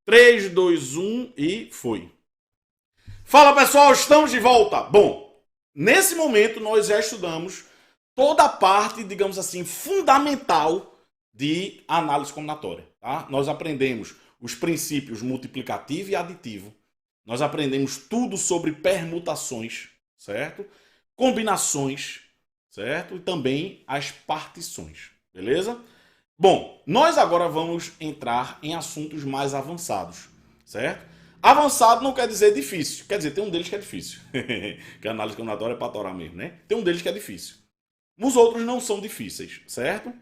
3, 2, 1 e foi. Fala pessoal, estamos de volta. Bom, nesse momento nós já estudamos toda a parte, digamos assim, fundamental de análise combinatória. Tá? Nós aprendemos os princípios multiplicativo e aditivo. Nós aprendemos tudo sobre permutações, certo? Combinações, certo? E também as partições, beleza? Bom, nós agora vamos entrar em assuntos mais avançados, certo? Avançado não quer dizer difícil, quer dizer, tem um deles que é difícil, que a análise combinatória é para torar mesmo, né? Tem um deles que é difícil. Os outros não são difíceis, certo?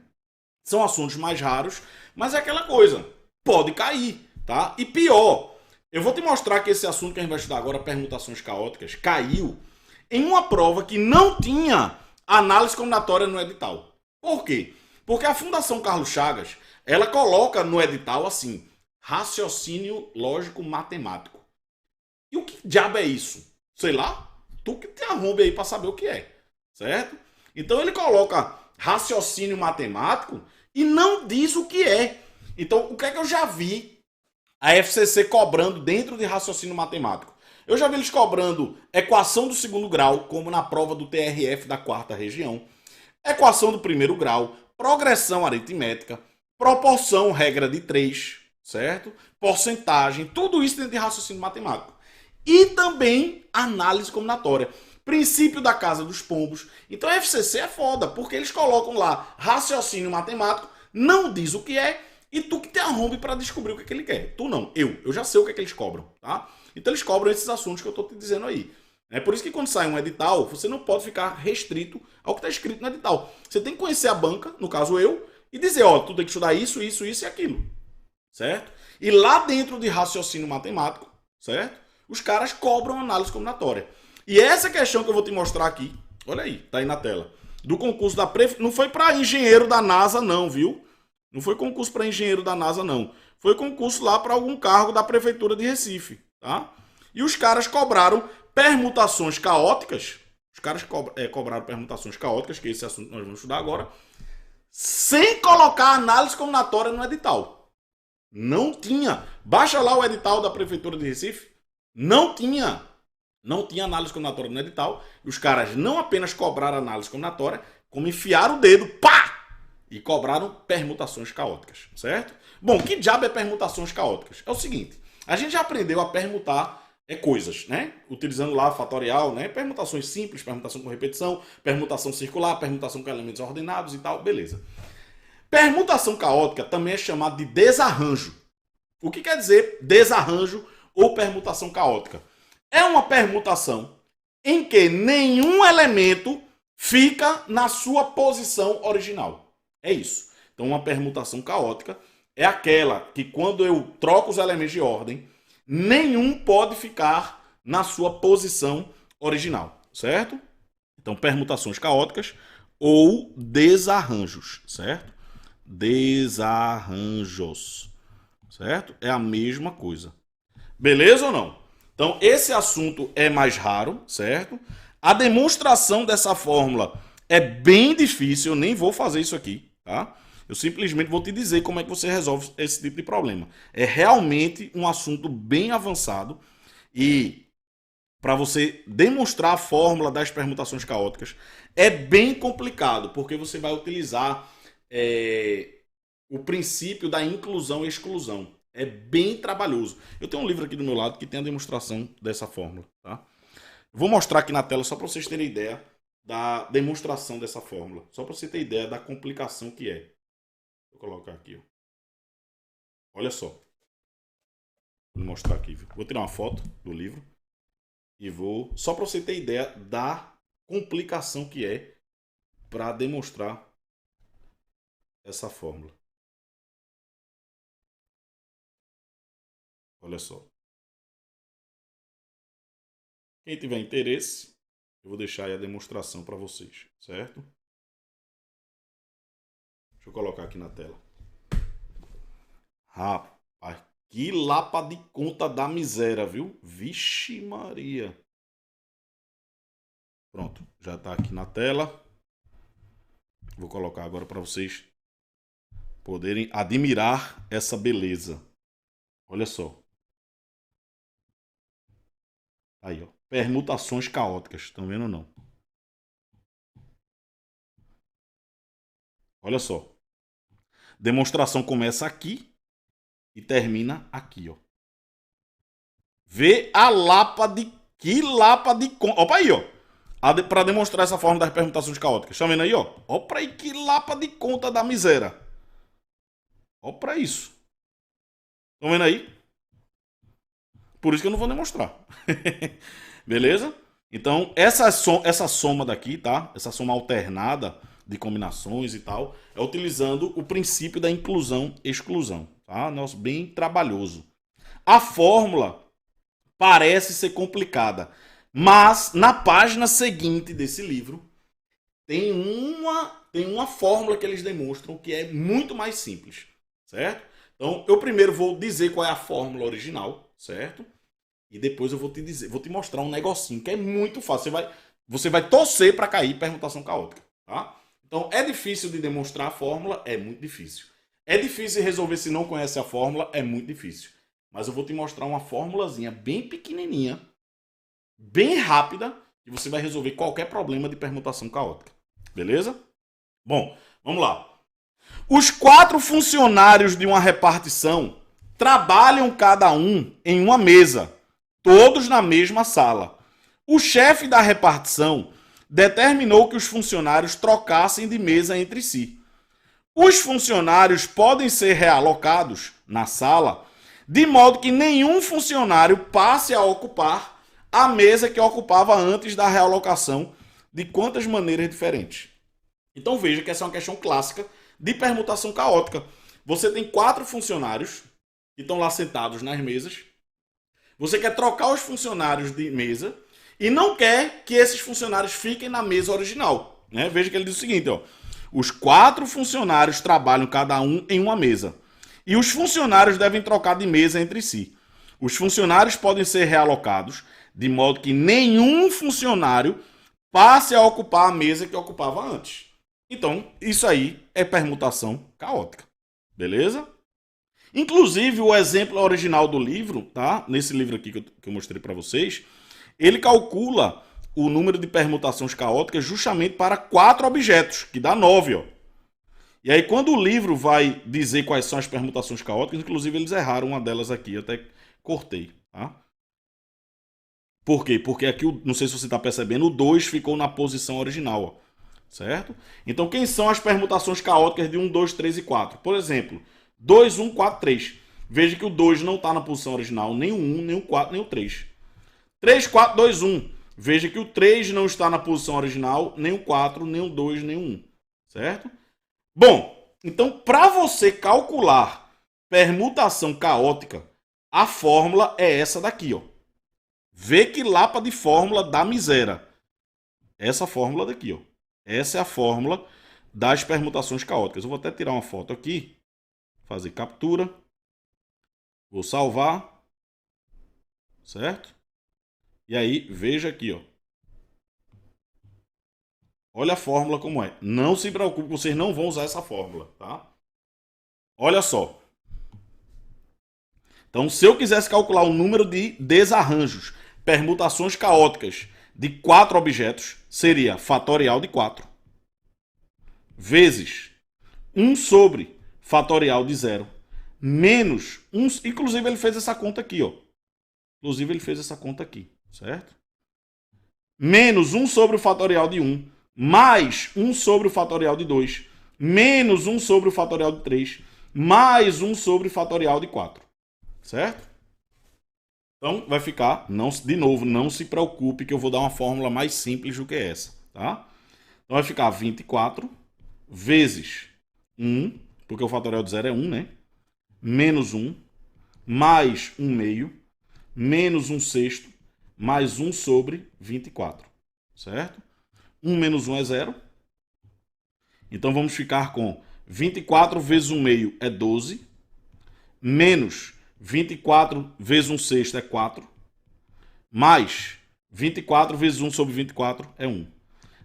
São assuntos mais raros, mas é aquela coisa, pode cair, tá? E pior, eu vou te mostrar que esse assunto que a gente vai estudar agora, permutações caóticas, caiu em uma prova que não tinha análise combinatória no edital. Por quê? Porque a Fundação Carlos Chagas, ela coloca no edital assim, raciocínio lógico matemático. E o que diabo é isso? Sei lá, tu que te arrombe aí para saber o que é, certo? Então ele coloca raciocínio matemático e não diz o que é. Então, o que é que eu já vi a FCC cobrando dentro de raciocínio matemático? Eu já vi eles cobrando equação do segundo grau, como na prova do TRF da quarta região, equação do primeiro grau, progressão aritmética, proporção, regra de 3, certo? Porcentagem, tudo isso dentro de raciocínio matemático. E também análise combinatória. Princípio da casa dos pombos. Então a FCC é foda, porque eles colocam lá raciocínio matemático, não diz o que é, e tu que te arrombe para descobrir o que, é que ele quer. Tu não, eu já sei o que é que eles cobram, tá? Então eles cobram esses assuntos que eu tô te dizendo aí. É por isso que quando sai um edital, você não pode ficar restrito ao que está escrito no edital. Você tem que conhecer a banca, no caso eu, e dizer, ó, tu tem que estudar isso, isso, isso e aquilo. Certo? E lá dentro de raciocínio matemático, certo? Os caras cobram análise combinatória. E essa questão que eu vou te mostrar aqui, olha aí, tá aí na tela. Do concurso da não foi para engenheiro da NASA não, viu? Não foi concurso para engenheiro da NASA não. Foi concurso lá para algum cargo da prefeitura de Recife, tá? E os caras cobraram permutações caóticas. Os caras cobraram permutações caóticas, que é esse assunto que nós vamos estudar agora, sem colocar análise combinatória no edital. Não tinha. Baixa lá o edital da prefeitura de Recife. Não tinha. Não tinha análise combinatória no edital. E os caras não apenas cobraram análise combinatória, como enfiaram o dedo, pá! E cobraram permutações caóticas, certo? Bom, que diabo é permutações caóticas? É o seguinte, a gente já aprendeu a permutar coisas, né? Utilizando lá fatorial, né? Permutações simples, permutação com repetição, permutação circular, permutação com elementos ordenados e tal, beleza. Permutação caótica também é chamada de desarranjo. O que quer dizer desarranjo ou permutação caótica? É uma permutação em que nenhum elemento fica na sua posição original. É isso. Então, uma permutação caótica é aquela que, quando eu troco os elementos de ordem, nenhum pode ficar na sua posição original, certo? Então, permutações caóticas ou desarranjos, certo? Desarranjos, certo? É a mesma coisa. Beleza ou não? Então, esse assunto é mais raro, certo? A demonstração dessa fórmula é bem difícil, eu nem vou fazer isso aqui, tá? Eu simplesmente vou te dizer como é que você resolve esse tipo de problema. É realmente um assunto bem avançado e para você demonstrar a fórmula das permutações caóticas é bem complicado, porque você vai utilizar o princípio da inclusão e exclusão. É bem trabalhoso. Eu tenho um livro aqui do meu lado que tem a demonstração dessa fórmula, tá? Vou mostrar aqui na tela só para vocês terem ideia da demonstração dessa fórmula. Só para você ter ideia da complicação que é. Vou colocar aqui, ó. Olha só. Vou mostrar aqui, viu? Vou tirar uma foto do livro e vou só para você ter ideia da complicação que é para demonstrar essa fórmula. Olha só. Quem tiver interesse, eu vou deixar aí a demonstração para vocês, certo? Deixa eu colocar aqui na tela. Rapaz, que lapa de conta da miséria, viu? Vixe Maria. Pronto, já está aqui na tela. Vou colocar agora para vocês poderem admirar essa beleza. Olha só. Aí, ó. Permutações caóticas. Estão vendo ou não? Olha só. Demonstração começa aqui e termina aqui, ó. Vê a lapa de... Que lapa de... Opa aí, ó. Para demonstrar essa forma das permutações caóticas. Estão vendo aí, ó? Ó pra aí que lapa de conta da miséria. Ó pra isso. Estão vendo aí? Por isso que eu não vou demonstrar. Beleza? Então, essa soma daqui, tá? Essa soma alternada de combinações e tal, é utilizando o princípio da inclusão-exclusão, tá? Nosso bem trabalhoso. A fórmula parece ser complicada, mas na página seguinte desse livro tem uma fórmula que eles demonstram que é muito mais simples, certo? Então, eu primeiro vou dizer qual é a fórmula original, certo? E depois eu vou te mostrar um negocinho que é muito fácil. Você vai torcer para cair permutação caótica, tá? Então, é difícil de demonstrar a fórmula? É muito difícil. É difícil de resolver se não conhece a fórmula? É muito difícil. Mas eu vou te mostrar uma formulazinha bem pequenininha, bem rápida, e você vai resolver qualquer problema de permutação caótica. Beleza? Bom, vamos lá. Os 4 funcionários de uma repartição trabalham cada um em uma mesa, todos na mesma sala. O chefe da repartição determinou que os funcionários trocassem de mesa entre si. Os funcionários podem ser realocados na sala, de modo que nenhum funcionário passe a ocupar a mesa que ocupava antes da realocação, de quantas maneiras diferentes. Então veja que essa é uma questão clássica de permutação caótica. Você tem 4 funcionários que estão lá sentados nas mesas. Você quer trocar os funcionários de mesa e não quer que esses funcionários fiquem na mesa original, né? Veja que ele diz o seguinte, ó. Os 4 funcionários trabalham cada um em uma mesa. E os funcionários devem trocar de mesa entre si. Os funcionários podem ser realocados, de modo que nenhum funcionário passe a ocupar a mesa que ocupava antes. Então, isso aí é permutação caótica. Beleza? Inclusive, o exemplo original do livro, tá? Nesse livro aqui que eu mostrei para vocês, ele calcula o número de permutações caóticas justamente para 4 objetos, que dá 9, ó. E aí, quando o livro vai dizer quais são as permutações caóticas, inclusive eles erraram uma delas aqui, eu até cortei, tá? Por quê? Porque aqui, não sei se você está percebendo, o 2 ficou na posição original, ó, certo? Então, quem são as permutações caóticas de 1, 2, 3 e 4? Por exemplo, 2, 1, 4, 3. Veja que o 2 não está na posição original, nem o 1, nem o 4, nem o 3. 3, 4, 2, 1. Veja que o 3 não está na posição original, nem o 4, nem o 2, nem o 1. Certo? Bom, então para você calcular permutação caótica, a fórmula é essa daqui, ó. Vê que lapa de fórmula da miséria. Essa fórmula daqui, ó. Essa é a fórmula das permutações caóticas. Eu vou até tirar uma foto aqui, fazer captura. Vou salvar. Certo? E aí, veja aqui, ó. Olha a fórmula como é. Não se preocupe, vocês não vão usar essa fórmula, tá? Olha só. Então, se eu quisesse calcular o número de desarranjos, permutações caóticas de 4 objetos, seria fatorial de 4 vezes 1 sobre fatorial de 0 menos 1... Inclusive, ele fez essa conta aqui, ó. Inclusive, ele fez essa conta aqui, certo? Menos 1 sobre o fatorial de 1 mais 1 sobre o fatorial de 2, menos 1 sobre o fatorial de 3, mais 1 sobre o fatorial de 4. Certo? Então, vai ficar, de novo, não se preocupe que eu vou dar uma fórmula mais simples do que essa, tá? Então, vai ficar 24 vezes 1, porque o fatorial de 0 é 1, né? Menos 1, mais 1 meio, menos 1 sexto, mais 1 sobre 24, certo? 1 menos 1 é 0. Então, vamos ficar com 24 vezes 1 meio é 12. Menos 24 vezes 1 sexto é 4. Mais 24 vezes 1 sobre 24 é 1.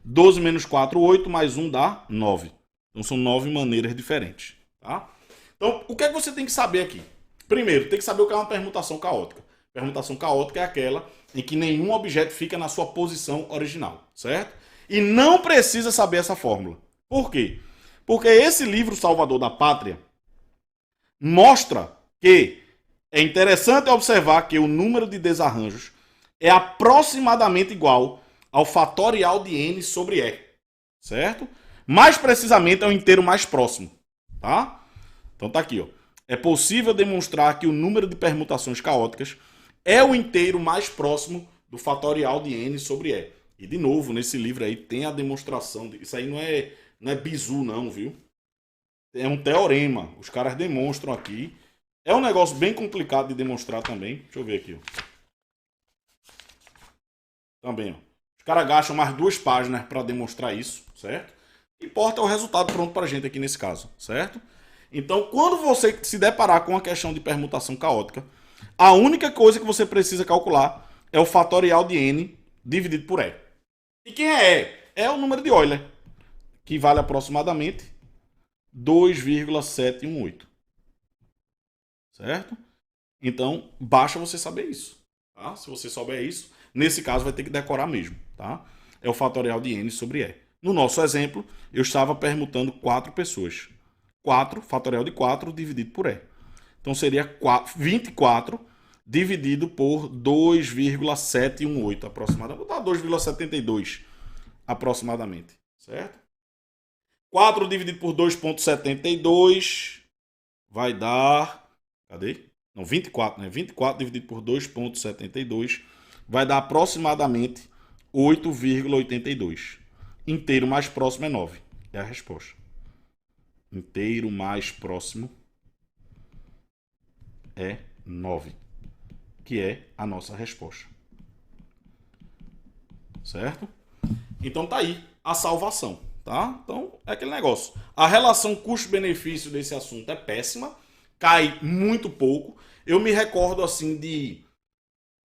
12 menos 4, 8. Mais 1 dá 9. Então, são 9 maneiras diferentes. Tá? Então, o que é que você tem que saber aqui? Primeiro, tem que saber o que é uma permutação caótica. Permutação caótica é aquela em que nenhum objeto fica na sua posição original, certo? E não precisa saber essa fórmula. Por quê? Porque esse livro Salvador da Pátria mostra que é interessante observar que o número de desarranjos é aproximadamente igual ao fatorial de n sobre e, certo? Mais precisamente é o inteiro mais próximo, tá? Então tá aqui, ó. É possível demonstrar que o número de permutações caóticas é o inteiro mais próximo do fatorial de n sobre e. E de novo, nesse livro aí tem a demonstração. Isso aí não é bizu não, viu? É um teorema. Os caras demonstram aqui. É um negócio bem complicado de demonstrar também. Deixa eu ver aqui, ó. Também, ó. Os caras gastam mais 2 páginas para demonstrar isso, certo? Importa o resultado pronto pra gente aqui nesse caso, certo? Então, quando você se deparar com a questão de permutação caótica, a única coisa que você precisa calcular é o fatorial de n dividido por e. E quem é e? É o número de Euler, que vale aproximadamente 2,718. Certo? Então, basta você saber isso. Tá? Se você souber isso, nesse caso vai ter que decorar mesmo. Tá? É o fatorial de n sobre e. No nosso exemplo, eu estava permutando 4 pessoas. 4, fatorial de 4 dividido por e. Então seria 24 dividido por 2,718 aproximadamente. Vou botar 2,72 aproximadamente, certo? 4 dividido por 2,72 vai dar... Cadê? Não, 24, né? 24 dividido por 2,72 vai dar aproximadamente 8,82. Inteiro mais próximo é 9. É a resposta. Inteiro mais próximo é 9. Que é a nossa resposta. Certo? Então tá aí a salvação. Tá? Então é aquele negócio. A relação custo-benefício desse assunto é péssima. Cai muito pouco. Eu me recordo assim de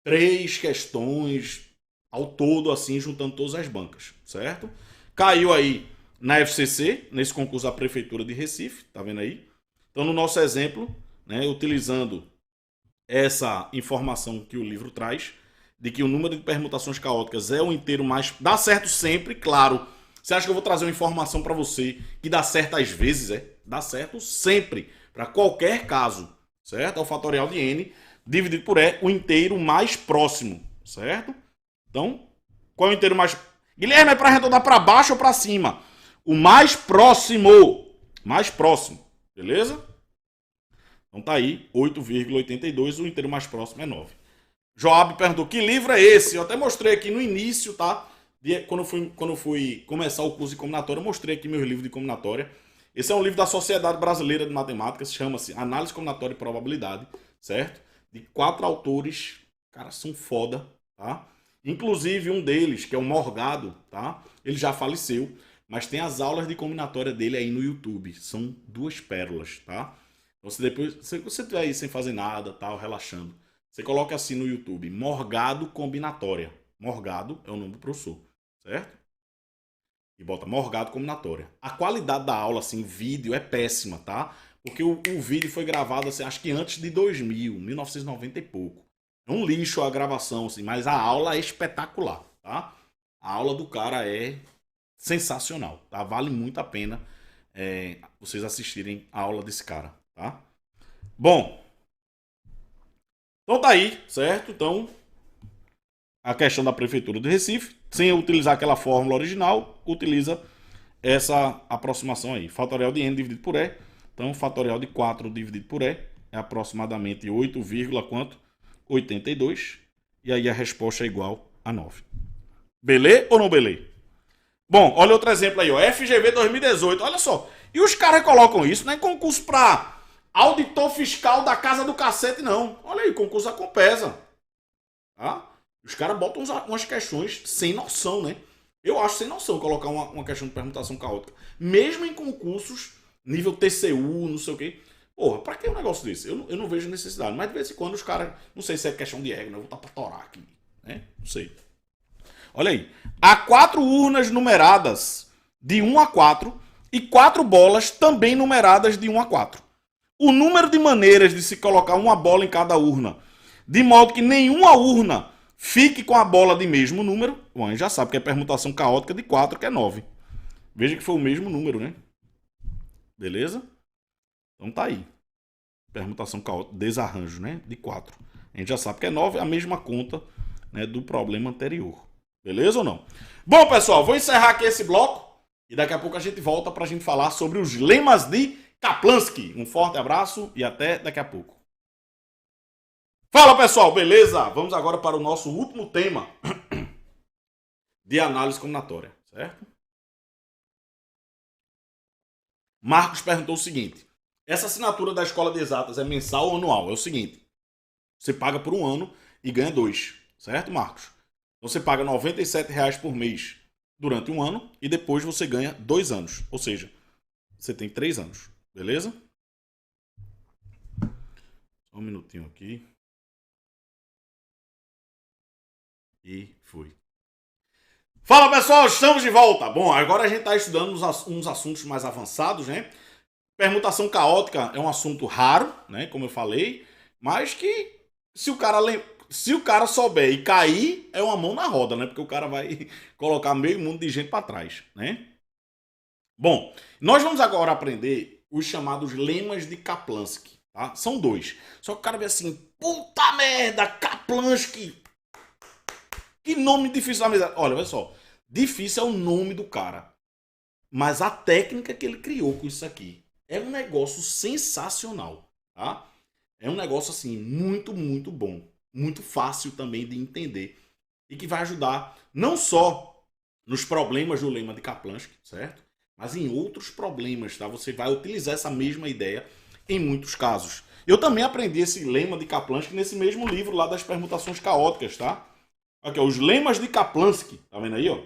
3 questões ao todo, assim, juntando todas as bancas, certo? Caiu aí na FCC, nesse concurso da Prefeitura de Recife, tá vendo aí? Então, no nosso exemplo, né, utilizando essa informação que o livro traz, de que o número de permutações caóticas é o inteiro mais... Dá certo sempre, claro. Você acha que eu vou trazer uma informação para você que dá certo às vezes? Dá certo sempre, para qualquer caso, certo? É o fatorial de n dividido por e, o inteiro mais próximo, certo? Então, qual é o inteiro mais... Guilherme, é para arredondar para baixo ou para cima? O mais próximo. Mais próximo. Beleza? Então tá aí, 8,82. O inteiro mais próximo é 9. Joab perguntou, que livro é esse? Eu até mostrei aqui no início, tá? Quando eu fui começar o curso de combinatória, eu mostrei aqui meus livros de combinatória. Esse é um livro da Sociedade Brasileira de Matemática, chama-se Análise Combinatória e Probabilidade, certo? De 4 autores, cara, são foda, tá? Inclusive um deles, que é o Morgado, tá? Ele já faleceu, mas tem as aulas de combinatória dele aí no YouTube. São 2 pérolas, tá? Então, se você estiver aí sem fazer nada, tal, relaxando, você coloca assim no YouTube, Morgado Combinatória. Morgado é o nome do professor, certo? E bota Morgado Combinatória. A qualidade da aula, assim, vídeo é péssima, tá? Porque o vídeo foi gravado, assim, acho que antes de 1990 e pouco. É um lixo a gravação, assim, mas a aula é espetacular, tá? A aula do cara é sensacional, tá? Vale muito a pena vocês assistirem a aula desse cara, tá? Bom, então tá aí, certo? Então, a questão da Prefeitura de Recife, sem utilizar aquela fórmula original, utiliza essa aproximação aí. Fatorial de n dividido por e. Então, fatorial de 4 dividido por e é aproximadamente 8, quanto? 82. E aí a resposta é igual a 9. Beleza ou não beleza? Bom, olha outro exemplo aí, ó. FGV 2018. Olha só. E os caras colocam isso, não é concurso pra auditor fiscal da casa do cacete, não. Olha aí, concurso da Compesa. Tá? Os caras botam umas questões sem noção, né? Eu acho sem noção colocar uma questão de permutação caótica. Mesmo em concursos, nível TCU, não sei o quê. Porra, pra que um negócio desse? Eu não vejo necessidade. Mas de vez em quando os caras... Não sei se é questão de ego, né? Eu vou estar pra torar aqui. Né? Não sei. Olha aí. Há 4 urnas numeradas de 1 a 4 e 4 bolas também numeradas de 1 a 4. o número de maneiras de se colocar uma bola em cada urna, de modo que nenhuma urna fique com a bola de mesmo número. Bom, a gente já sabe que é permutação caótica de 4, que é 9. Veja que foi o mesmo número, né? Beleza? Então tá aí. Permutação caótica, desarranjo, né? De 4. A gente já sabe que é 9, a mesma conta, né, do problema anterior. Beleza ou não? Bom, pessoal, vou encerrar aqui esse bloco e daqui a pouco a gente volta para a gente falar sobre os lemas de Kaplansky. Um forte abraço e até daqui a pouco. Fala, pessoal, beleza? Vamos agora para o nosso último tema de análise combinatória, certo? Marcos perguntou o seguinte: essa assinatura da Escola de Exatas é mensal ou anual? É o seguinte: você paga por um ano e ganha 2, certo, Marcos? Então você paga R$ 97,00 por mês durante um ano e depois você ganha 2 anos. Ou seja, você tem 3 anos, beleza? Só um minutinho aqui. E fui. Fala, pessoal, estamos de volta. Bom, agora a gente está estudando uns assuntos mais avançados, né? Permutação caótica é um assunto raro, né? Como eu falei, mas que se o cara souber e cair, é uma mão na roda, né? Porque o cara vai colocar meio mundo de gente para trás, né? Bom, nós vamos agora aprender os chamados lemas de Kaplansky, tá? São 2. Só que o cara vê assim, puta merda, Kaplansky. Que nome difícil da mesa. Olha, olha só. Difícil é o nome do cara. Mas a técnica que ele criou com isso aqui é um negócio sensacional, tá? É um negócio assim muito, muito bom, muito fácil também de entender e que vai ajudar não só nos problemas do lema de Kaplansky, certo? Mas em outros problemas, tá? Você vai utilizar essa mesma ideia em muitos casos. Eu também aprendi esse lema de Kaplansky nesse mesmo livro lá das permutações caóticas, tá? Aqui, ó, os lemas de Kaplansky, tá vendo aí, ó?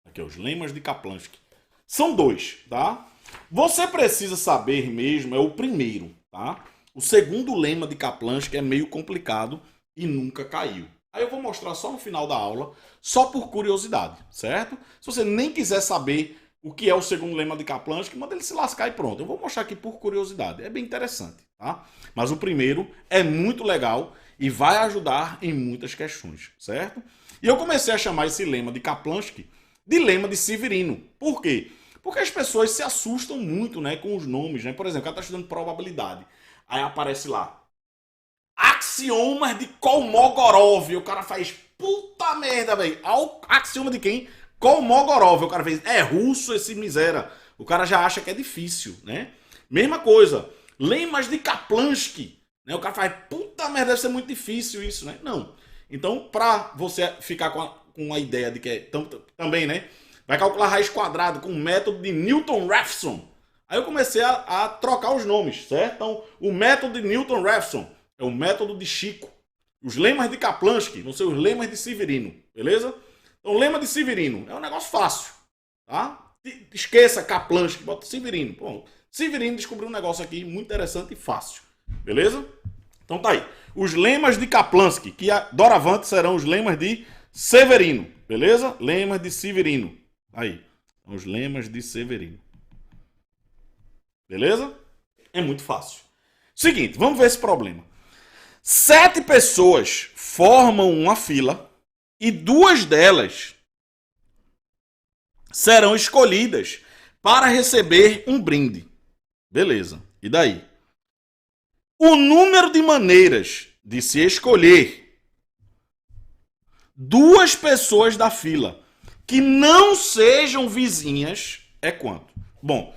Aqui, ó, os lemas de Kaplansky. São 2, tá? Você precisa saber mesmo, é o primeiro, tá? O segundo lema de Kaplansky é meio complicado e nunca caiu. Aí eu vou mostrar só no final da aula, só por curiosidade, certo? Se você nem quiser saber o que é o segundo lema de Kaplansky, manda ele se lascar e pronto. Eu vou mostrar aqui por curiosidade, é bem interessante, tá? Mas o primeiro é muito legal e vai ajudar em muitas questões, certo? E eu comecei a chamar esse lema de Kaplansky de lema de Severino. Por quê? Porque as pessoas se assustam muito, né, com os nomes, né? Por exemplo, o cara está estudando probabilidade. Aí aparece lá axiomas de Kolmogorov. O cara faz, puta merda, velho. Axioma de quem? Kolmogorov. O cara fez, é russo esse miséria. O cara já acha que é difícil, né? Mesma coisa. Lemas de Kaplansky. Né? O cara faz, puta merda, deve ser muito difícil isso, né? Não. Então, pra você ficar com a ideia de que é também, né? Vai calcular raiz quadrada com o método de Newton-Raphson. Aí eu comecei a trocar os nomes, certo? Então, o método de Newton-Raphson é o método de Chico. Os lemas de Kaplansky vão ser os lemas de Severino, beleza? Então, o lema de Severino é um negócio fácil, tá? Esqueça Kaplansky, bota Severino. Bom, Severino descobriu um negócio aqui muito interessante e fácil, beleza? Então tá aí. Os lemas de Kaplansky, que doravante serão os lemas de Severino, beleza? Lemas de Severino. Aí, os lemas de Severino. Beleza? É muito fácil. Seguinte, vamos ver esse problema. 7 pessoas formam uma fila e 2 delas serão escolhidas para receber um brinde. Beleza. E daí? O número de maneiras de se escolher 2 pessoas da fila que não sejam vizinhas é quanto? Bom,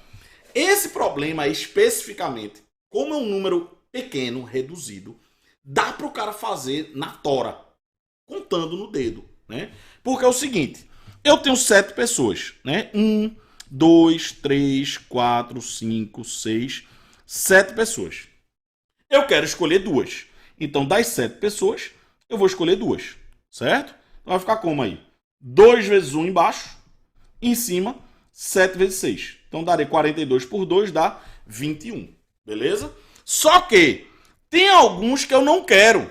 esse problema especificamente, como é um número pequeno, reduzido, dá para o cara fazer na tora, contando no dedo, né? Porque é o seguinte, eu tenho 7 pessoas, né? 1, 2, 3, 4, 5, 6, 7 pessoas. Eu quero escolher 2. Então, das 7 pessoas, eu vou escolher 2, certo? Então vai ficar como aí? 2 vezes 1 embaixo, em cima, 7 vezes 6. Então, darei 42 por 2, dá 21. Beleza? Só que tem alguns que eu não quero.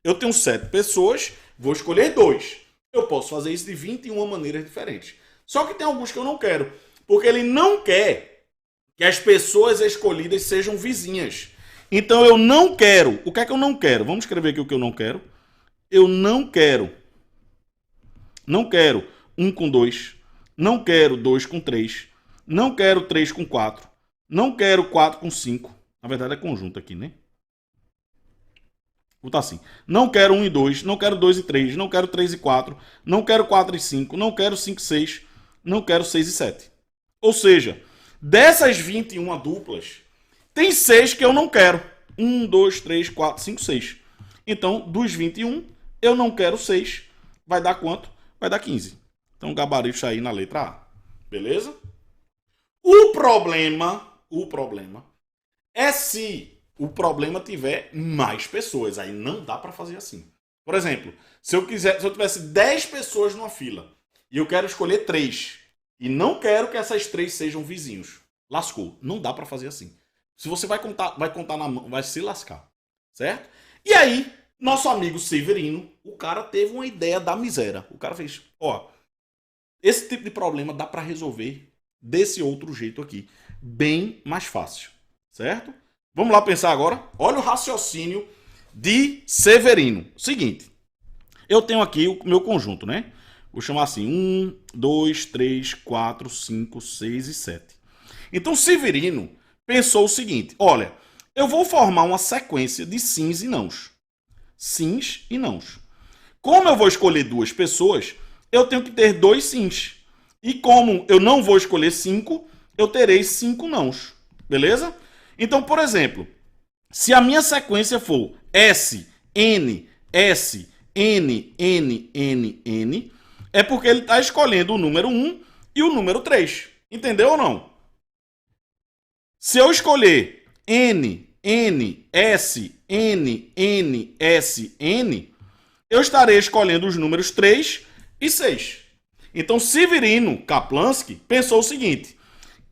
Eu tenho 7 pessoas, vou escolher 2. Eu posso fazer isso de 21 maneiras diferentes. Só que tem alguns que eu não quero. Porque ele não quer que as pessoas escolhidas sejam vizinhas. Então eu não quero. O que é que eu não quero? Vamos escrever aqui o que eu não quero. Eu não quero. Não quero 1 com 2. Não quero 2 com 3. Não quero 3 com 4. Não quero 4 com 5. Na verdade é conjunto aqui, né? Vou botar assim. Não quero 1 e 2. Não quero 2 e 3. Não quero 3 e 4. Não quero 4 e 5. Não quero 5 e 6. Não quero 6 e 7. Ou seja, dessas 21 duplas, tem 6 que eu não quero. 1, 2, 3, 4, 5, 6. Então, dos 21, eu não quero 6. Vai dar quanto? Vai dar 15. Então, gabarito aí na letra A. Beleza? O problema é se o problema tiver mais pessoas. Aí não dá para fazer assim. Por exemplo, se eu tivesse 10 pessoas numa fila e eu quero escolher 3 e não quero que essas 3 sejam vizinhos, lascou. Não dá para fazer assim. Se você vai contar na mão, vai se lascar. Certo? E aí, nosso amigo Severino, o cara teve uma ideia da miséria. O cara fez, ó, esse tipo de problema dá para resolver desse outro jeito aqui. Bem mais fácil. Certo? Vamos lá pensar agora? Olha o raciocínio de Severino. Seguinte, eu tenho aqui o meu conjunto, né? Vou chamar assim, 1, 2, 3, 4, 5, 6 e 7. Então, Severino pensou o seguinte, olha, eu vou formar uma sequência de sims e nãos. Sims e nãos. Como eu vou escolher 2 pessoas, eu tenho que ter 2 sims. E como eu não vou escolher 5, eu terei 5 nãos. Beleza? Então, por exemplo, se a minha sequência for S, N, S, N, N, N, N, é porque ele está escolhendo o número 1 e o número 3. Entendeu ou não? Se eu escolher N, N, S, N, N, S, N, eu estarei escolhendo os números 3 e 6. Então, Severino Kaplansky pensou o seguinte,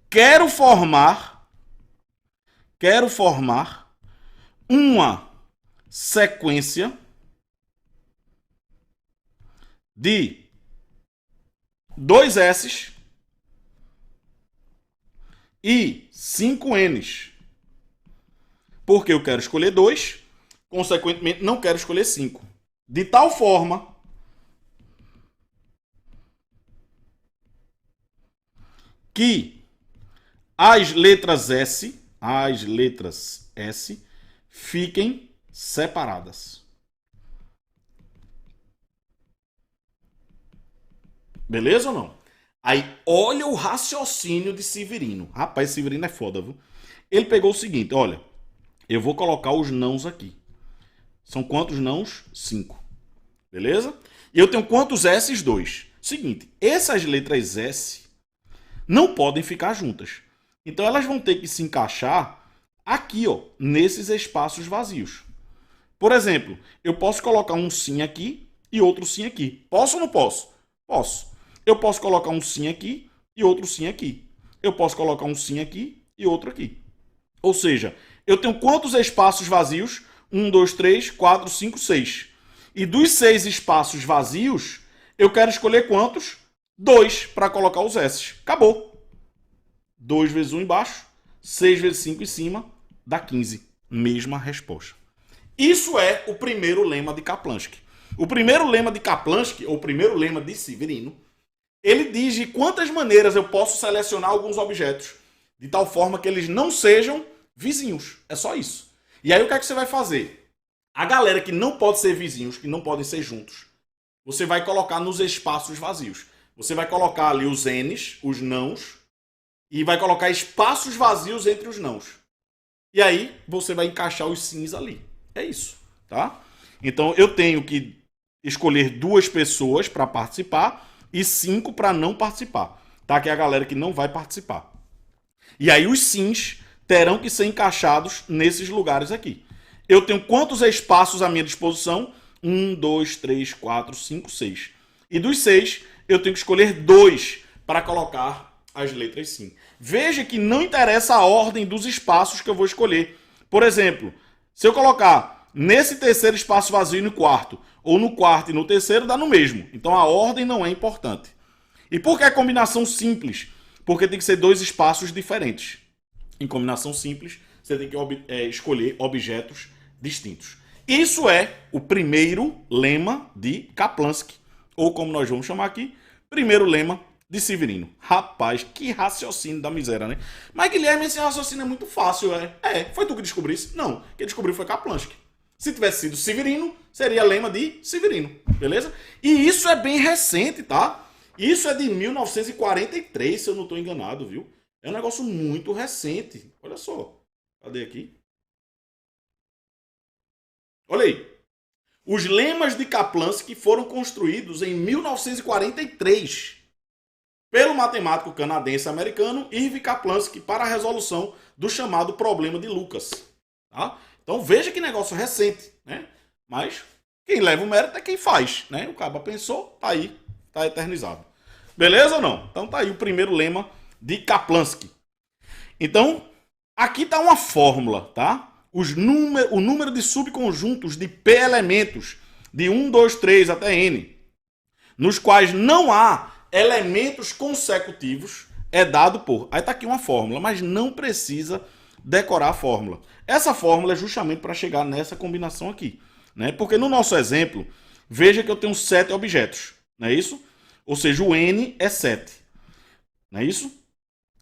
quero formar uma sequência de 2 S's e 5 N's. Porque eu quero escolher 2, consequentemente não quero escolher 5. De tal forma que as letras S fiquem separadas. Beleza ou não? Aí, olha o raciocínio de Severino. Rapaz, Severino é foda, viu? Ele pegou o seguinte, olha, eu vou colocar os nãos aqui. São quantos nãos? 5. Beleza? E eu tenho quantos S's? 2. Seguinte, essas letras S não podem ficar juntas. Então elas vão ter que se encaixar aqui, ó, nesses espaços vazios. Por exemplo, eu posso colocar um sim aqui e outro sim aqui. Posso ou não posso? Posso. Eu posso colocar um sim aqui e outro sim aqui. Eu posso colocar um sim aqui e outro aqui. Ou seja, eu tenho quantos espaços vazios? 1, 2, 3, 4, 5, 6. E dos 6 espaços vazios, eu quero escolher quantos? 2 para colocar os S. Acabou. 2 vezes 1 embaixo, 6 vezes 5 em cima, dá 15. Mesma resposta. Isso é o primeiro lema de Kaplansky. O primeiro lema de Kaplansky, ou o primeiro lema de Severino, ele diz de quantas maneiras eu posso selecionar alguns objetos, de tal forma que eles não sejam vizinhos. É só isso. E aí o que é que você vai fazer? A galera que não pode ser vizinhos, que não podem ser juntos, você vai colocar nos espaços vazios. Você vai colocar ali os N's, os nãos, e vai colocar espaços vazios entre os nãos. E aí você vai encaixar os sims ali. É isso, tá? Então eu tenho que escolher 2 pessoas para participar e 5 para não participar, tá? Que é a galera que não vai participar. E aí os sims terão que ser encaixados nesses lugares aqui. Eu tenho quantos espaços à minha disposição? 1, 2, 3, 4, 5, 6. E dos 6, eu tenho que escolher 2 para colocar as letras sim. Veja que não interessa a ordem dos espaços que eu vou escolher. Por exemplo, se eu colocar nesse terceiro espaço vazio e no quarto, ou no quarto e no terceiro, dá no mesmo. Então a ordem não é importante. E por que a combinação simples? Porque tem que ser 2 espaços diferentes. em combinação simples, você tem que escolher objetos distintos. Isso é o primeiro lema de Kaplanski, ou como nós vamos chamar aqui, primeiro lema de Severino. Rapaz, que raciocínio da miséria, né? Mas Guilherme, esse raciocínio é muito fácil, foi tu que descobrisse? Não, quem descobriu foi Kaplanski. Se tivesse sido Severino, seria lema de Severino, beleza? E isso é bem recente, tá? Isso é de 1943, se eu não estou enganado, viu? É um negócio muito recente. Olha só. Cadê aqui? Olha aí. Os lemas de Kaplanski foram construídos em 1943 pelo matemático canadense-americano Irving Kaplanski para a resolução do chamado problema de Lucas. Tá? Então veja que negócio recente, né? Mas quem leva o mérito é quem faz, né? O cara pensou, tá aí, tá eternizado. Beleza ou não? Então tá aí o primeiro lema de Kaplanski. Então, aqui tá uma fórmula, tá? O número de subconjuntos de P elementos de 1, 2, 3 até N, nos quais não há elementos consecutivos, é dado por... Aí tá aqui uma fórmula, mas não precisa decorar a fórmula. Essa fórmula é justamente para chegar nessa combinação aqui, né? Porque no nosso exemplo, veja que eu tenho 7 objetos, não é isso? Ou seja, o N é 7, não é isso?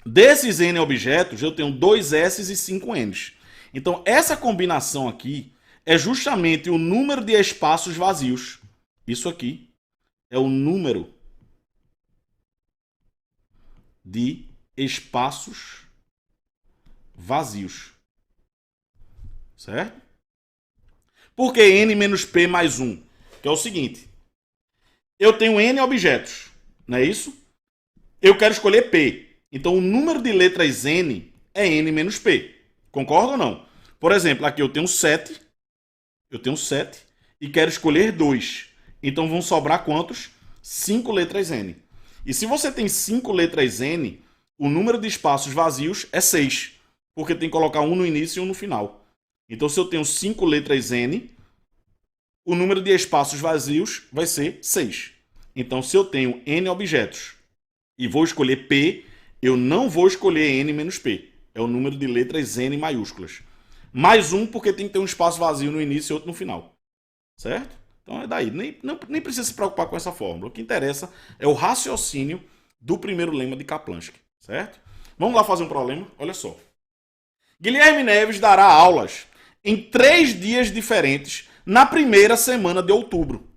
Desses N objetos, eu tenho 2 S e 5 Ns. Então, essa combinação aqui é justamente o número de espaços vazios. Isso aqui é o número de espaços vazios. Certo? Por que N menos P mais 1? Que é o seguinte. Eu tenho N objetos, não é isso? Eu quero escolher P. Então, o número de letras N é N menos P. Concorda ou não? Por exemplo, aqui eu tenho 7. Eu tenho 7 e quero escolher 2. Então vão sobrar quantos? 5 letras N. E se você tem 5 letras N, o número de espaços vazios é 6. Porque tem que colocar um no início e um no final. Então se eu tenho 5 letras N, o número de espaços vazios vai ser 6. Então se eu tenho N objetos e vou escolher P, eu não vou escolher N menos P. É o número de letras N maiúsculas. Mais um, porque tem que ter um espaço vazio no início e outro no final. Certo? Então é daí. Nem precisa se preocupar com essa fórmula. O que interessa é o raciocínio do primeiro lema de Kaplanski. Certo? Vamos lá fazer um problema? Olha só. Guilherme Neves dará aulas em 3 dias diferentes na primeira semana de outubro.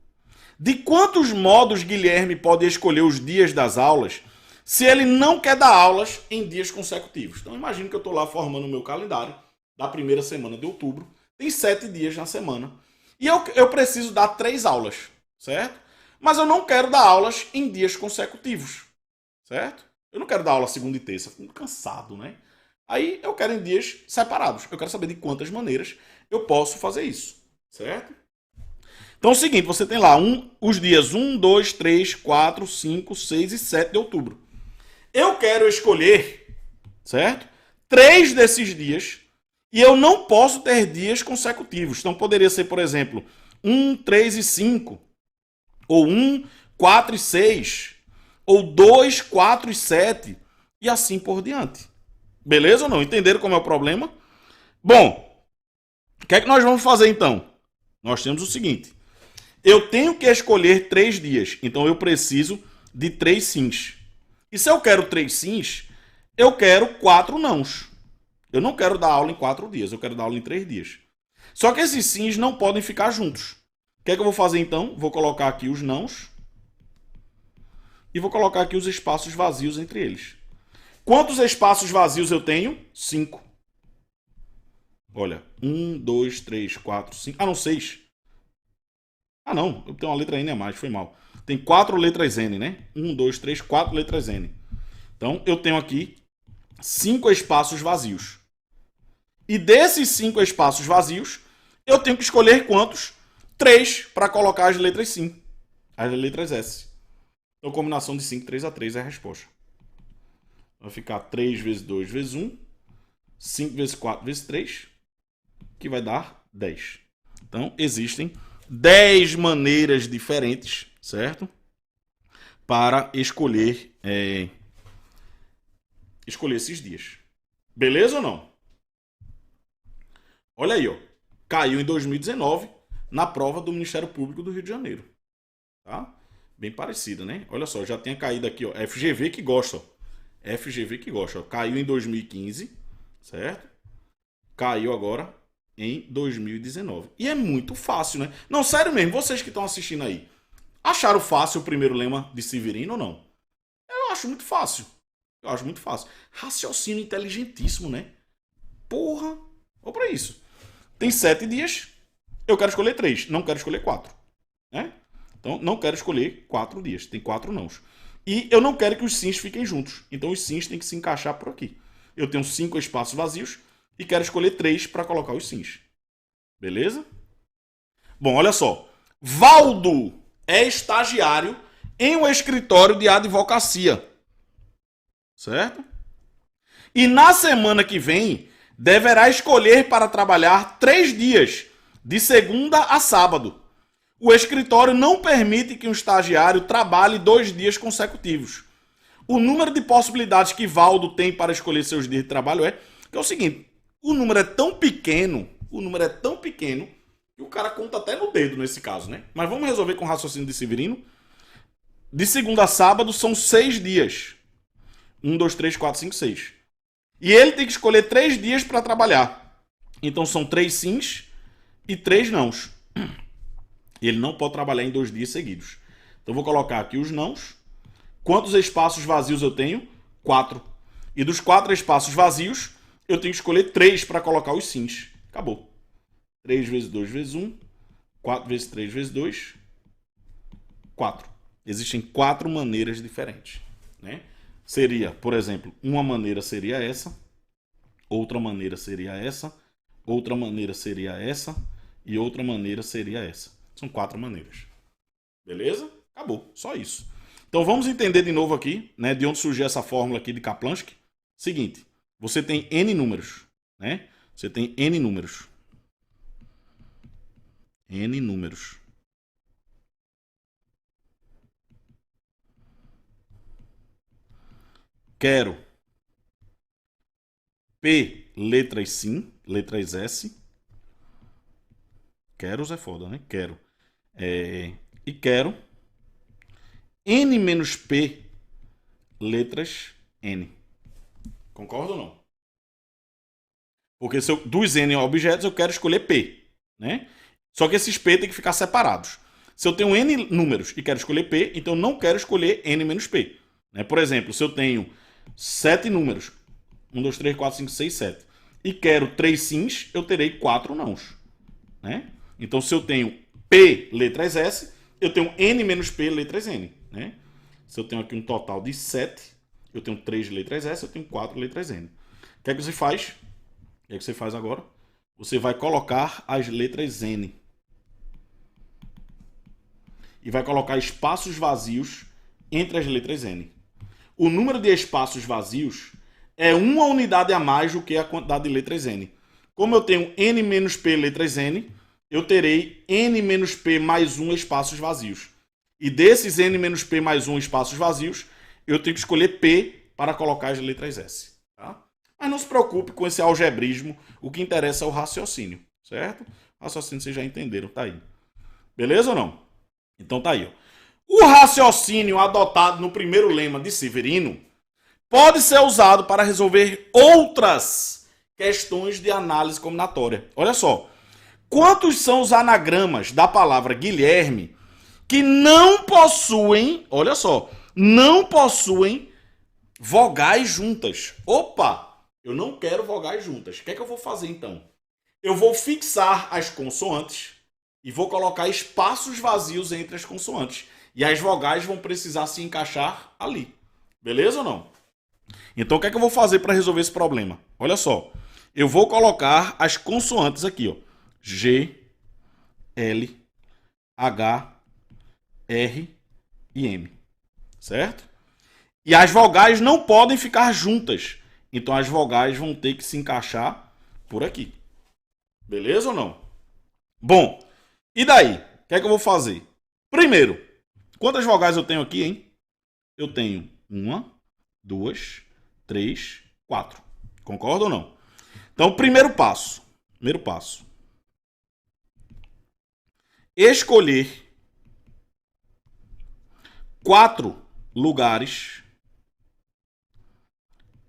De quantos modos Guilherme pode escolher os dias das aulas se ele não quer dar aulas em dias consecutivos? Então imagine que eu estou lá formando o meu calendário da primeira semana de outubro. Tem 7 dias na semana. E eu preciso dar 3 aulas, certo? Mas eu não quero dar aulas em dias consecutivos, certo? Eu não quero dar aula segunda e terça, fico muito cansado, né? Aí eu quero em dias separados. Eu quero saber de quantas maneiras eu posso fazer isso, certo? Então é o seguinte, você tem lá os dias 1, 2, 3, 4, 5, 6 e 7 de outubro. Eu quero escolher, certo? 3 desses dias e eu não posso ter dias consecutivos. Então poderia ser, por exemplo, 1, 3 e 5, ou 1, 4 e 6, ou 2, 4 e 7, e assim por diante. Beleza ou não? Entenderam como é o problema? Bom, o que é que nós vamos fazer então? Nós temos o seguinte. Eu tenho que escolher 3 dias, então eu preciso de 3 sims. E se eu quero 3 sims, eu quero 4 nãos. Eu não quero dar aula em 4 dias, eu quero dar aula em 3 dias. Só que esses sims não podem ficar juntos. O que é que eu vou fazer então? Vou colocar aqui os nãos e vou colocar aqui os espaços vazios entre eles. Quantos espaços vazios eu tenho? 5. Olha, 1, 2, 3, 4, 5... Ah, não, 6. Ah, não, eu tenho uma letra N a mais, foi mal. Tem 4 letras N, né? 1, 2, 3, 4 letras N. Então, eu tenho aqui 5 espaços vazios. E desses 5 espaços vazios, eu tenho que escolher quantos? 3 para colocar as letras sim. As letras S. Então, combinação de 5, 3 a 3 é a resposta. Vai ficar 3 vezes 2 vezes 1. 5 vezes 4 vezes 3. Que vai dar 10. Então, existem 10 maneiras diferentes, certo? Para escolher esses dias. Beleza ou não? Olha aí, ó. Caiu em 2019 na prova do Ministério Público do Rio de Janeiro. Tá? Bem parecida, né? Olha só, já tinha caído aqui, ó. FGV que gosta, ó. FGV que gosta, ó. Caiu em 2015, certo? Caiu agora em 2019. E é muito fácil, né? Não, sério mesmo, vocês que estão assistindo aí, acharam fácil o primeiro lema de Severino ou não? Eu acho muito fácil. Eu acho muito fácil. Raciocínio inteligentíssimo, né? Porra. Olha pra isso. Tem 7 dias. Eu quero escolher 3. Não quero escolher 4. Né? Então, não quero escolher 4 dias. Tem 4 nãos. E eu não quero que os sims fiquem juntos. Então, os sims têm que se encaixar por aqui. Eu tenho 5 espaços vazios e quero escolher 3 para colocar os sims. Beleza? Bom, olha só. Valdo é estagiário em um escritório de advocacia. Certo? E na semana que vem, deverá escolher para trabalhar 3 dias, de segunda a sábado. O escritório não permite que um estagiário trabalhe 2 dias consecutivos. O número de possibilidades que Valdo tem para escolher seus dias de trabalho é o seguinte: o número é tão pequeno, que o cara conta até no dedo nesse caso, né? Mas vamos resolver com o raciocínio de Severino. De segunda a sábado são 6 dias. 1, 2, 3, 4, 5, 6. E ele tem que escolher 3 dias para trabalhar. Então são 3 sims e 3 nãos. Ele não pode trabalhar em 2 dias seguidos. Então vou colocar aqui os nãos. Quantos espaços vazios eu tenho? 4. E dos 4 espaços vazios, eu tenho que escolher 3 para colocar os sims. Acabou. 3 vezes 2 vezes 1. 4 vezes 3 vezes 2. 4. Existem 4 maneiras diferentes. Né? Seria, por exemplo, uma maneira seria essa, outra maneira seria essa, outra maneira seria essa e outra maneira seria essa. São 4 maneiras. Beleza? Acabou. Só isso. Então vamos entender de novo aqui, né, de onde surgiu essa fórmula aqui de Kaplanski. Seguinte, você tem N números, né? Você tem N números. N números. Quero P, letras sim, letras S. Quero é foda, né? Quero. E quero N menos P, letras N. Concorda ou não? Porque se eu, dos N objetos eu quero escolher P, né? Só que esses P tem que ficar separados. Se eu tenho N números e quero escolher P, então eu não quero escolher N menos P. Né? Por exemplo, se eu tenho 7 números, 1, 2, 3, 4, 5, 6, 7, e quero 3 sims, eu terei 4 nãos. Né? Então, se eu tenho P letras S, eu tenho N menos P letras N. Né? Se eu tenho aqui um total de 7, eu tenho 3 letras S, eu tenho 4 letras N. O que é que você faz? O que é que você faz agora? Você vai colocar as letras N. E vai colocar espaços vazios entre as letras N. O número de espaços vazios é uma unidade a mais do que a quantidade de letras N. Como eu tenho N menos P letras N, eu terei N menos P mais 1 espaços vazios. E desses N menos P mais 1 espaços vazios, eu tenho que escolher P para colocar as letras S. Tá? Mas não se preocupe com esse algebrismo, o que interessa é o raciocínio, certo? O raciocínio vocês já entenderam, tá aí. Beleza ou não? Então tá aí. Ó. O raciocínio adotado no primeiro lema de Severino pode ser usado para resolver outras questões de análise combinatória. Olha só. Quantos são os anagramas da palavra Guilherme que não possuem, olha só, não possuem vogais juntas? Opa, eu não quero vogais juntas. O que é que eu vou fazer então? Eu vou fixar as consoantes e vou colocar espaços vazios entre as consoantes. E as vogais vão precisar se encaixar ali. Beleza ou não? Então o que é que eu vou fazer para resolver esse problema? Olha só. Eu vou colocar as consoantes aqui, ó. G, L, H, R e M. Certo? E as vogais não podem ficar juntas. Então as vogais vão ter que se encaixar por aqui. Beleza ou não? Bom, e daí? O que é que eu vou fazer? Primeiro, quantas vogais eu tenho aqui, hein? Eu tenho 1, 2, 3, 4. Concorda ou não? Então, primeiro passo. Escolher 4 lugares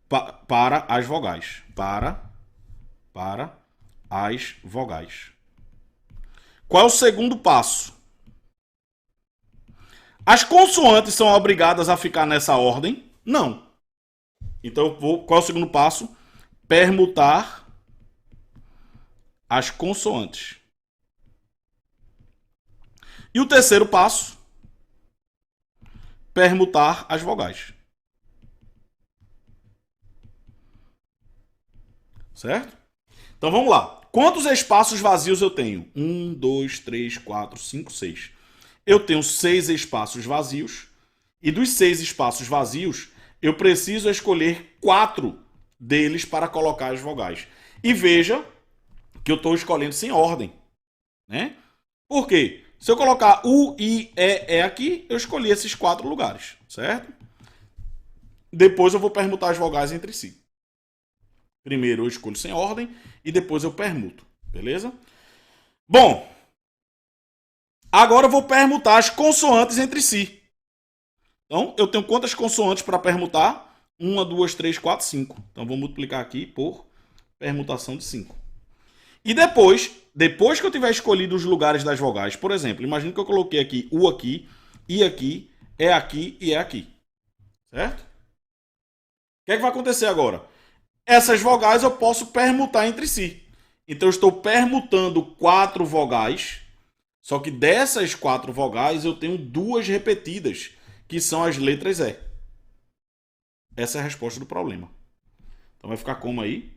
para as vogais. Para as vogais. Qual é o segundo passo? As consoantes são obrigadas a ficar nessa ordem? Não. Então, qual é o segundo passo? Permutar as consoantes. E o terceiro passo? Permutar as vogais. Certo? Então vamos lá. Quantos espaços vazios eu tenho? 1, 2, 3, 4, 5, 6. Eu tenho 6 espaços vazios. E dos 6 espaços vazios, eu preciso escolher 4 deles para colocar as vogais. E veja que eu estou escolhendo sem ordem. Né? Por quê? Se eu colocar U, I, E aqui, eu escolhi esses 4 lugares. Certo? Depois eu vou permutar as vogais entre si. Primeiro eu escolho sem ordem e depois eu permuto. Beleza? Bom, agora eu vou permutar as consoantes entre si. Então, eu tenho quantas consoantes para permutar? 1, 2, 3, 4, 5. Então, vou multiplicar aqui por permutação de 5. E depois que eu tiver escolhido os lugares das vogais, por exemplo, imagine que eu coloquei aqui U aqui, I aqui, E aqui e E aqui. Certo? O que é que vai acontecer agora? Essas vogais eu posso permutar entre si. Então, eu estou permutando 4 vogais, só que dessas 4 vogais eu tenho 2 repetidas, que são as letras E. Essa é a resposta do problema. Então, vai ficar como aí?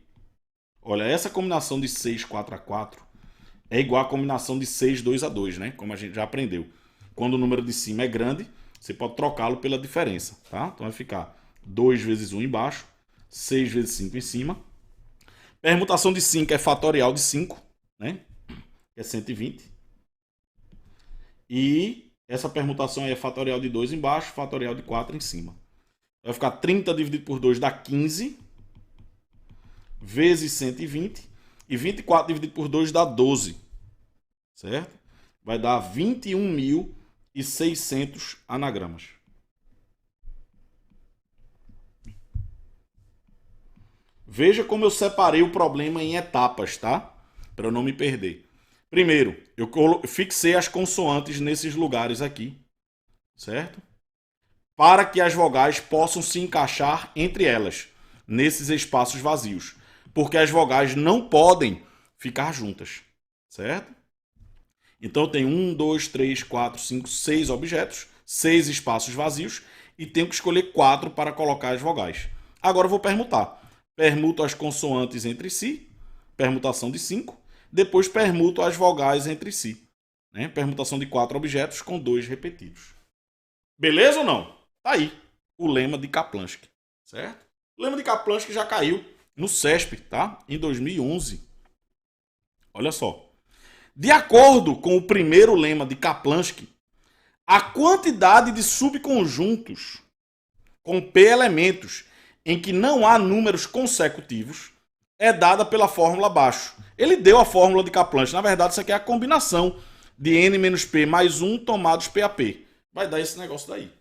Olha, essa combinação de 6, 4 a 4 é igual à combinação de 6, 2 a 2, né? Como a gente já aprendeu. Quando o número de cima é grande, você pode trocá-lo pela diferença, tá? Então, vai ficar 2 vezes 1 embaixo, 6 vezes 5 em cima. Permutação de 5 é fatorial de 5, né? É 120. E essa permutação aí é fatorial de 2 embaixo, fatorial de 4 em cima. Vai ficar 30 dividido por 2 dá 15, vezes 120. E 24 dividido por 2 dá 12. Certo? Vai dar 21.600 anagramas. Veja como eu separei o problema em etapas, tá? Para eu não me perder. Primeiro, eu fixei as consoantes nesses lugares aqui, certo? Para que as vogais possam se encaixar entre elas, nesses espaços vazios. Porque as vogais não podem ficar juntas, certo? Então eu tenho 1, 2, 3, 4, 5, 6 objetos, 6 espaços vazios e tenho que escolher 4 para colocar as vogais. Agora eu vou permutar. Permuto as consoantes entre si, permutação de 5. Depois permuto as vogais entre si. Né? Permutação de 4 objetos com 2 repetidos. Beleza ou não? Tá aí o lema de Kaplanski. Certo? O lema de Kaplanski já caiu no CESP, tá? Em 2011. Olha só. De acordo com o primeiro lema de Kaplanski, a quantidade de subconjuntos com P elementos em que não há números consecutivos é dada pela fórmula abaixo. Ele deu a fórmula de Kaplanski. Na verdade, isso aqui é a combinação de n menos p mais 1 tomados p a p. Vai dar esse negócio daí.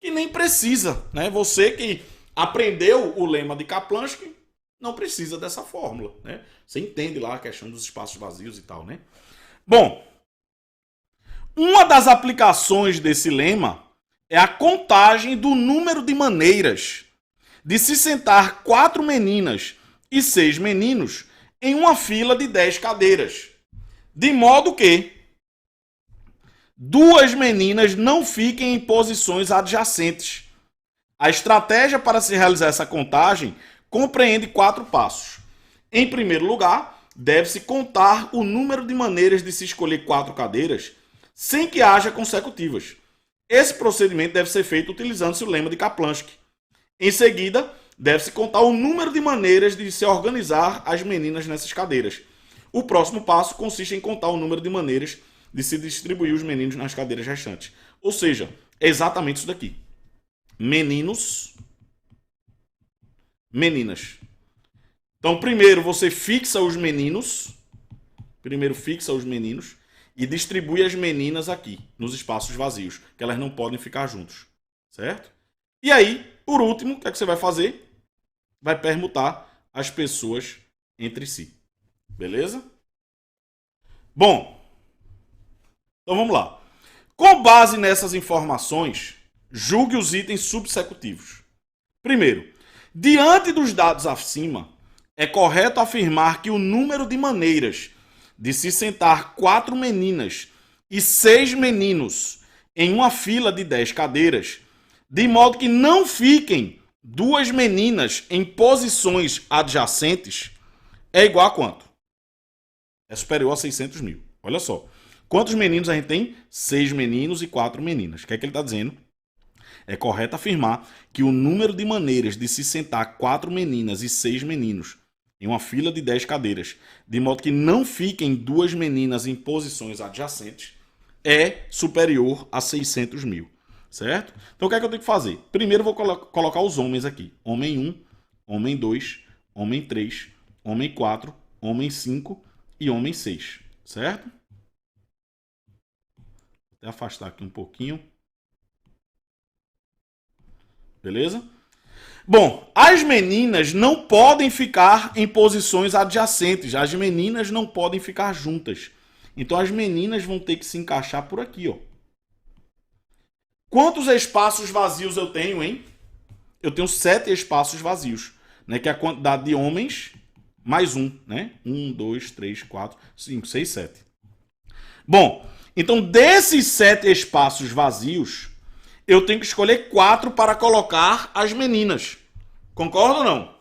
E nem precisa, né? Você que aprendeu o lema de Kaplanski não precisa dessa fórmula, né? Você entende lá a questão dos espaços vazios e tal, né? Bom, uma das aplicações desse lema é a contagem do número de maneiras de se sentar 4 meninas e 6 meninos em uma fila de 10 cadeiras, de modo que 2 meninas não fiquem em posições adjacentes. A estratégia para se realizar essa contagem compreende 4 passos. Em primeiro lugar, deve-se contar o número de maneiras de se escolher 4 cadeiras sem que haja consecutivas. Esse procedimento deve ser feito utilizando-se o lema de Kaplanski. Em seguida, deve-se contar o número de maneiras de se organizar as meninas nessas cadeiras. O próximo passo consiste em contar o número de maneiras de se distribuir os meninos nas cadeiras restantes. Ou seja, é exatamente isso daqui. Meninos, meninas. Então, primeiro você fixa os meninos. Primeiro fixa os meninos e distribui as meninas aqui, nos espaços vazios, que elas não podem ficar juntos. Certo? E aí, por último, o que é que você vai fazer? Vai permutar as pessoas entre si. Beleza? Bom, então vamos lá. Com base nessas informações, julgue os itens subsecutivos. Primeiro, diante dos dados acima, é correto afirmar que o número de maneiras de se sentar 4 meninas e 6 meninos em uma fila de 10 cadeiras, de modo que não fiquem 2 meninas em posições adjacentes, é igual a quanto? É superior a 600 mil. Olha só. Quantos meninos a gente tem? 6 meninos e 4 meninas. O que é que ele está dizendo? É correto afirmar que o número de maneiras de se sentar 4 meninas e 6 meninos em uma fila de 10 cadeiras, de modo que não fiquem 2 meninas em posições adjacentes, é superior a 600 mil. Certo? Então o que é que eu tenho que fazer? Primeiro eu vou colocar os homens aqui. Homem 1, homem 2, homem 3, homem 4, homem 5 e homem 6. Certo? Vou até afastar aqui um pouquinho. Beleza? Bom, as meninas não podem ficar em posições adjacentes. As meninas não podem ficar juntas. Então as meninas vão ter que se encaixar por aqui, ó. Quantos espaços vazios eu tenho, hein? Eu tenho 7 espaços vazios, né? Que é a quantidade de homens mais um, né? 1, 2, 3, 4, 5, 6, 7. Bom, então desses 7 espaços vazios, eu tenho que escolher 4 para colocar as meninas. Concorda ou não?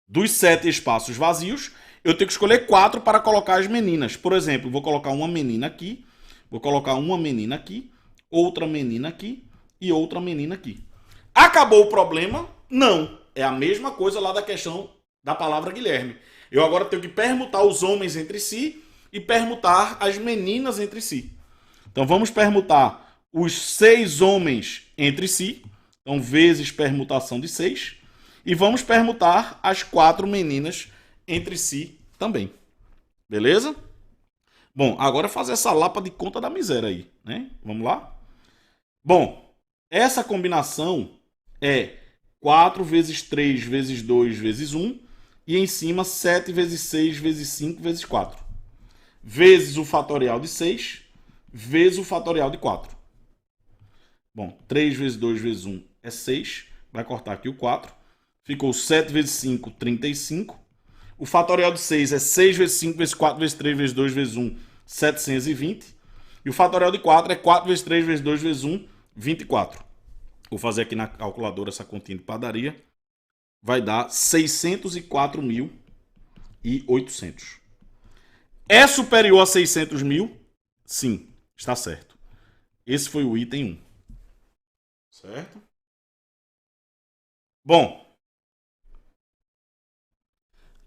Dos 7 espaços vazios, eu tenho que escolher 4 para colocar as meninas. Por exemplo, vou colocar uma menina aqui, vou colocar uma menina aqui, outra menina aqui e outra menina aqui. Acabou o problema? Não. É a mesma coisa lá da questão da palavra Guilherme. Eu agora tenho que permutar os homens entre si e permutar as meninas entre si. Então vamos permutar os 6 homens entre si, então vezes permutação de 6, e vamos permutar as 4 meninas entre si também. Beleza? Bom, agora fazer essa lapa de conta da miséria aí, né? Vamos lá? Bom, essa combinação é 4 vezes 3 vezes 2 vezes 1, e em cima 7 vezes 6 vezes 5 vezes 4, vezes o fatorial de 6, vezes o fatorial de 4. Bom, 3 vezes 2 vezes 1 é 6. Vai cortar aqui o 4. Ficou 7 vezes 5, 35. O fatorial de 6 é 6 vezes 5 vezes 4 vezes 3 vezes 2 vezes 1, 720. E o fatorial de 4 é 4 vezes 3 vezes 2 vezes 1, 24. Vou fazer aqui na calculadora essa continha de padaria. Vai dar 604.800. É superior a 600 mil? Sim, está certo. Esse foi o item 1. Certo? Bom,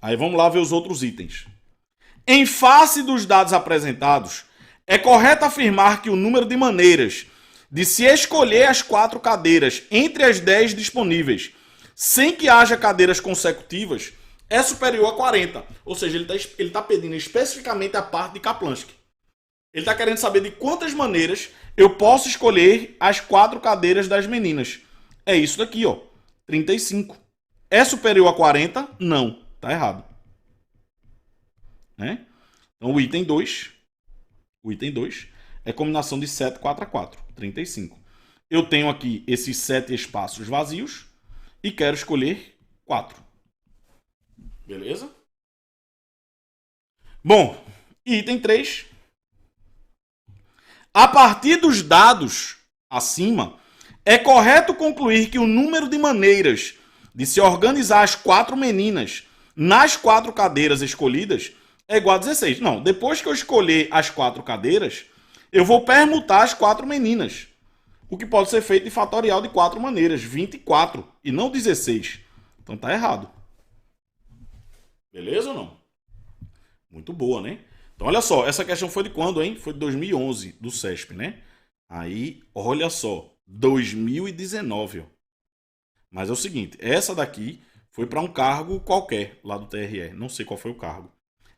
aí vamos lá ver os outros itens. Em face dos dados apresentados, é correto afirmar que o número de maneiras de se escolher as 4 cadeiras entre as 10 disponíveis, sem que haja cadeiras consecutivas, é superior a 40. Ou seja, ele está pedindo especificamente a parte de Kaplanski. Ele está querendo saber de quantas maneiras eu posso escolher as 4 cadeiras das meninas. É isso daqui, ó. 35. É superior a 40? Não. Tá errado. Né? Então o item 2 é combinação de 7, 4 a 4. 35. Eu tenho aqui esses 7 espaços vazios e quero escolher 4. Beleza? Bom, item 3. A partir dos dados acima, é correto concluir que o número de maneiras de se organizar as 4 meninas nas 4 cadeiras escolhidas é igual a 16. Não, depois que eu escolher as 4 cadeiras, eu vou permutar as 4 meninas. O que pode ser feito de fatorial de 4 maneiras, 24, e não 16. Então tá errado. Beleza ou não? Muito boa, né? Então, olha só, essa questão foi de quando, hein? Foi de 2011, do CESP, né? Aí, olha só, 2019, ó. Mas é o seguinte, essa daqui Foi para um cargo qualquer lá do TRE, não sei qual foi o cargo.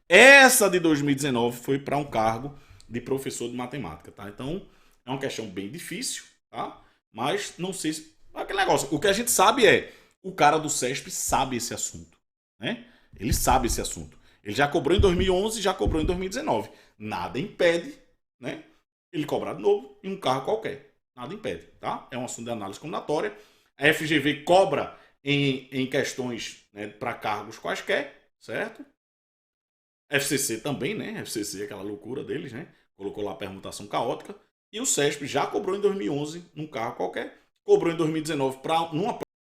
Essa de 2019 foi para um cargo de professor de matemática, tá? Então, é uma questão bem difícil, tá? Mas não sei se... Aquele negócio, o que a gente sabe é, o cara do CESP sabe esse assunto, né? Ele sabe esse assunto. Ele já cobrou em 2011 e já cobrou em 2019. Nada impede, né? Ele cobrar de novo em um carro qualquer. Nada impede, tá? É um assunto de análise combinatória. A FGV cobra em questões, né, para cargos quaisquer, certo? FCC também, né? FCC, aquela loucura deles, né? Colocou lá a permutação caótica. E o CESP já cobrou em 2011 num carro qualquer. Cobrou em 2019 para numa